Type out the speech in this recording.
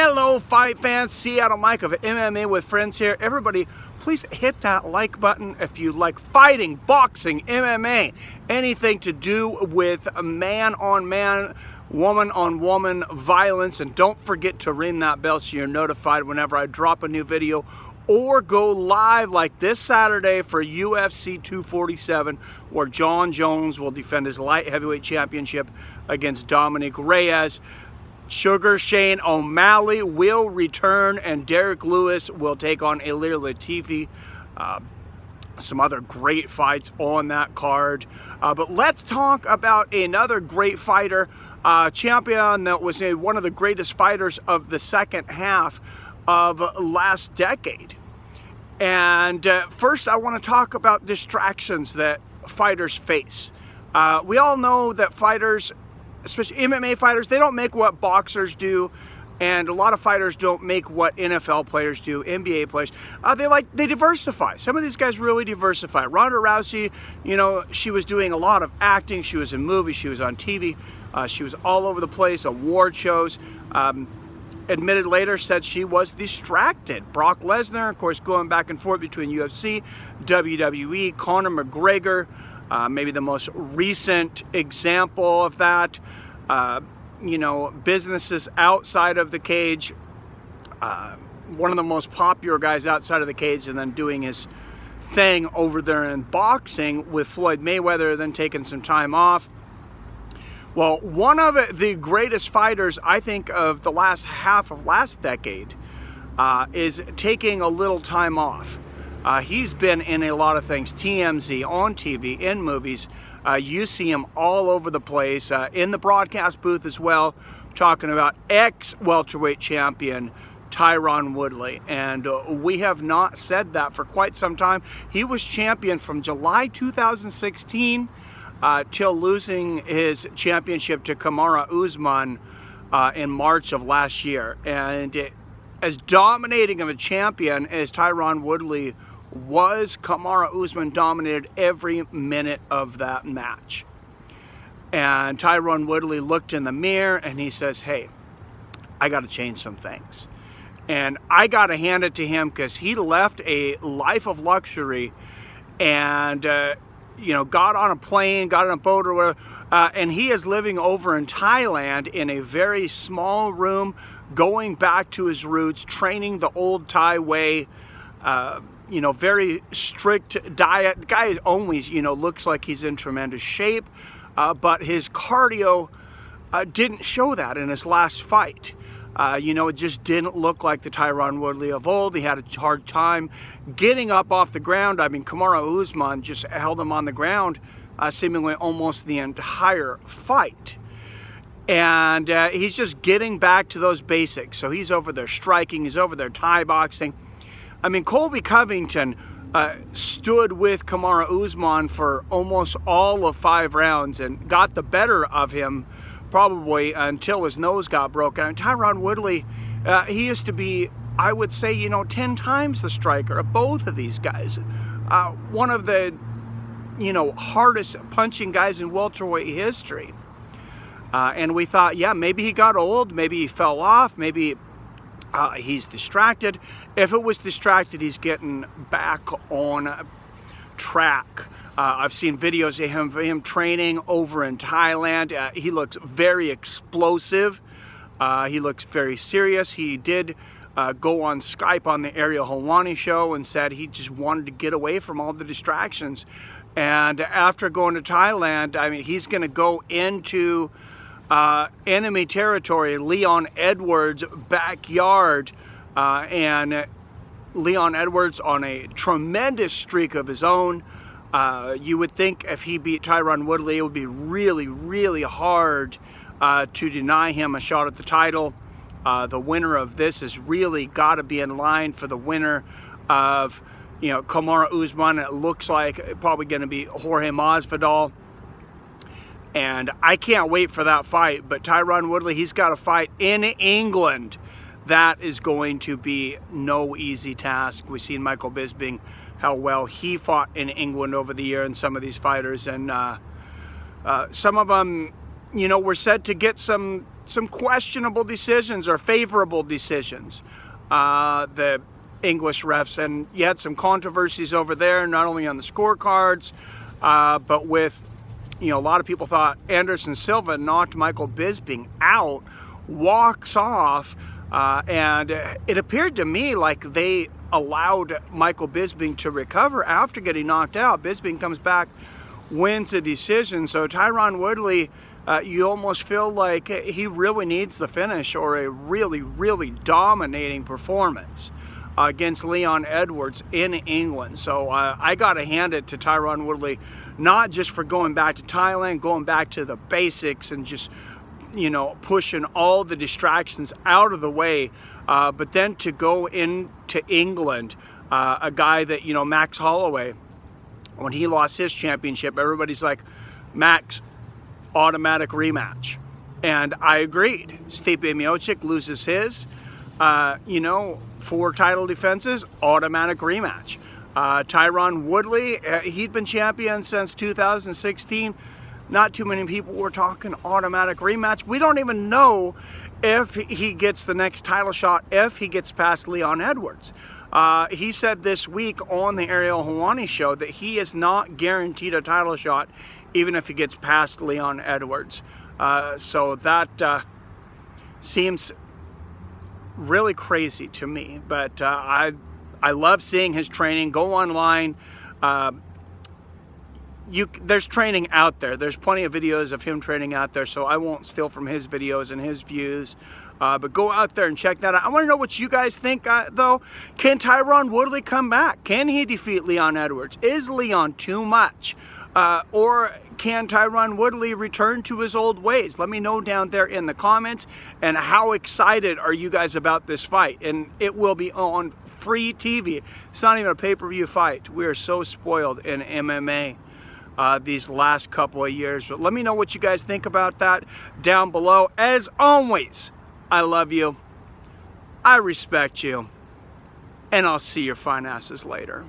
Hello, fight fans. Seattle Mike of MMA with Friends here. Everybody, please hit that like button if you like fighting, boxing, MMA, anything to do with man-on-man, woman-on-woman violence. And don't forget to ring that bell so you're notified whenever I drop a new video or go live like this Saturday for UFC 247, where John Jones will defend his light heavyweight championship against Dominic Reyes. Sugar Shane O'Malley will return, and Derek Lewis will take on Ilir Latifi. Some other great fights on that card. But let's talk about another great fighter, champion that was one of the greatest fighters of the second half of last decade. And first, I want to talk about distractions that fighters face. We all know that fighters, especially MMA fighters, they don't make what boxers do, and a lot of fighters don't make what NFL players do, NBA players. They diversify. Some of these guys really diversify. Ronda Rousey, she was doing a lot of acting. She was in movies. She was on TV. She was all over the place, award shows. Admitted later, said she was distracted. Brock Lesnar, of course, going back and forth between UFC, WWE, Conor McGregor, maybe the most recent example of that. Businesses outside of the cage. One of the most popular guys outside of the cage, and then doing his thing over there in boxing with Floyd Mayweather, then taking some time off. Well, one of the greatest fighters, I think, of the last half of last decade is taking a little time off. He's been in a lot of things, TMZ, on TV, in movies. You see him all over the place, in the broadcast booth as well, talking about ex-welterweight champion Tyron Woodley. And we have not said that for quite some time. He was champion from July 2016 till losing his championship to Kamaru Usman in March of last year. And as dominating of a champion as Tyron Woodley was, Kamaru Usman dominated every minute of that match. And Tyron Woodley looked in the mirror and he says, hey, I got to change some things. And I got to hand it to him, because he left a life of luxury and got on a plane, got on a boat or whatever, and he is living over in Thailand in a very small room, going back to his roots, training the old Thai way, very strict diet. The guy is always, looks like he's in tremendous shape, but his cardio didn't show that in his last fight. It just didn't look like the Tyron Woodley of old. He had a hard time getting up off the ground. I mean, Kamaru Usman just held him on the ground seemingly almost the entire fight. And he's just getting back to those basics. So he's over there striking. He's over there Thai boxing. I mean, Colby Covington stood with Kamaru Usman for almost all of 5 rounds and got the better of him probably until his nose got broken. And Tyron Woodley, he used to be, I would say, 10 times the striker of both of these guys. One of the, hardest punching guys in welterweight history. And we thought, yeah, maybe he got old, maybe he fell off, maybe he's distracted. If it was distracted, he's getting back on track. I've seen videos of him training over in Thailand. He looks very explosive. He looks very serious. He did go on Skype on the Ariel Helwani show and said he just wanted to get away from all the distractions. And after going to Thailand, I mean, he's going to go into enemy territory, Leon Edwards' backyard, and Leon Edwards on a tremendous streak of his own. You would think if he beat Tyron Woodley, it would be really, really hard to deny him a shot at the title. The winner of this has really got to be in line for the winner of, Kamaru Usman. It looks like probably going to be Jorge Masvidal. And I can't wait for that fight. But Tyron Woodley, he's got a fight in England. That is going to be no easy task. We've seen Michael Bisping, how well he fought in England over the year, and some of these fighters. And some of them, were said to get some some questionable decisions or favorable decisions, the English refs, and you had some controversies over there, not only on the scorecards, but with, a lot of people thought Anderson Silva knocked Michael Bisping out, walks off, and it appeared to me like they allowed Michael Bisping to recover after getting knocked out. Bisping comes back, wins a decision. So Tyron Woodley, you almost feel like he really needs the finish or a really, really dominating performance against Leon Edwards in England. So I got to hand it to Tyron Woodley, not just for going back to Thailand, going back to the basics and just, pushing all the distractions out of the way, but then to go into England, a guy that, Max Holloway, when he lost his championship, everybody's like, Max, automatic rematch. And I agreed. Stipe Miocic loses his, 4 title defenses, automatic rematch. Tyron Woodley, he'd been champion since 2016. Not too many people were talking automatic rematch. We don't even know if he gets the next title shot, if he gets past Leon Edwards. He said this week on the Ariel Helwani show that he is not guaranteed a title shot even if he gets past Leon Edwards. So that seems really crazy to me, but I love seeing his training. Go online. There's training out there. There's plenty of videos of him training out there, so I won't steal from his videos and his views. But go out there and check that out. I want to know what you guys think, though. Can Tyron Woodley come back? Can he defeat Leon Edwards? Is Leon too much? Or can Tyron Woodley return to his old ways? Let me know down there in the comments. And how excited are you guys about this fight? And it will be on free TV. It's not even a pay-per-view fight. We are so spoiled in MMA these last couple of years. But let me know what you guys think about that down below. As always, I love you. I respect you. And I'll see your fine asses later.